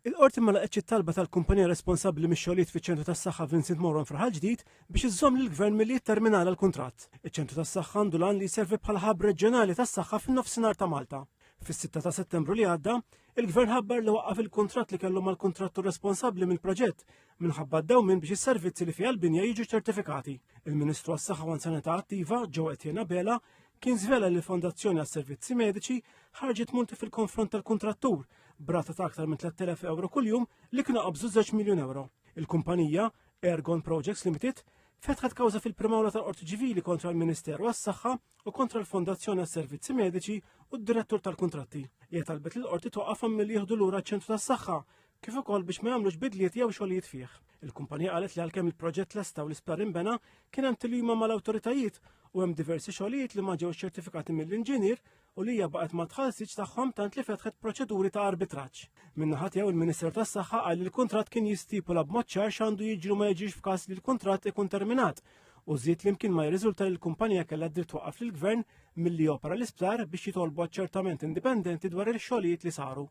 Il-qorti ma laqgħetx it-talba tal-kumpanija responsabbli mix-xogħlijiet fiċ-ċentru tas-saħħa Vincent Moron Farħal ġdid biex iżżomm lill-gvern milli jitterminala l-kuntratt. Iċ-ċentru tas-saħħa għandu lan li jservi bħala ħabb reġjonali tas-saħħa fin-nofsinhar ta' Malta. Fis-6 ta' Settembru li għadda, il-gvern ħabbar li waqqaf il-kuntratt li kellu mal-kuntrattur responsabbli mill-proġett minħabba d-dewmien biex is-servizzi li fiha l-binja jiġu ċertifikati. Il-Ministru għas-Saħħa u Sanità Attiva Joe Etienne Bela kien żvela li l-Fondazzjoni għas-Servizzi Mediċi ħarġet multi fil-konfront tal-kuntrattur b'rata ta' aktar minn 3,000 euro kuljum li kienu qabżu 2 miljun euro. Il-kumpanija Ergon Projects Limited fetħet kawża fil-primawla tal-Qorti Ċivili kontra l-Ministeru għas-Saħħa u kontra l-Fondazzjoni għas-Servizzi Mediċi u d-Direttur tal-Kuntratti. Hija talbet lill-qorti twaqqafhom milli jieħdu lura ċ-ċentru tas-saħħa kif ukoll biex ma jagħmlux bidliet jew xogħlijiet fih. Il-kumpanija qalet li għalkemm il-proġett lesta u l-isptar inbena kien hemm tilima mal-awtoritajiet u hemm diversi xogħlijiet li ma ġewx ċertifikati mill-inġinier u li hija baqgħet ma tħallsitx tagħhom tant li fetħet proċeduri ta' arbitraġġ. Min-naħa tiegħu il-Ministeru tas-Saħħa qal li l-kuntratt kien jistipula b'mod ċar x'għandu jiġri ma jiġrix f'każ li l-kuntratt ikun terminat u żied li ymkien ma jirriżulta li l-kumpanija kellha dritt twaqqaf lill-gvern milli jopera l-isptar biex jitolbu aċċertament indipendenti dwar il-xogħlijiet li saru.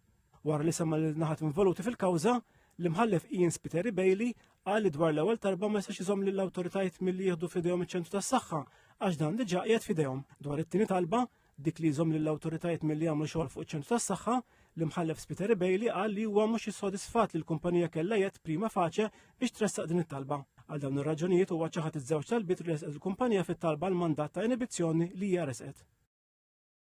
Wara li semma l-naħat involuti fil-kawża, l-imħallef Ian Spiteri Bailey qal li dwar l-ewwel darba ma jistax iżomm lill-awtoritajiet milli jieħdu f'idejhom iċ-ċentru tas-saħħa għax dan diġà qiegħed f'idejhom. Dwar it-tieni talba, dik li jżomm lill-awtoritajiet milli jagħmlu xogħol fuq iċ-ċentru tas-saħħa, l-imħallef Spiteri Bailey qal li huwa mhux issodisfat li l-kumpanija kellha jgħid prima faċe biex tressaq din it-talba. Għal dawn ir-raġunijiet huwa ċaħat iż-żewġ talbiet li resqet il-kumpanija fit-talba l-mandat ta' inibizzjoni li hija resqet.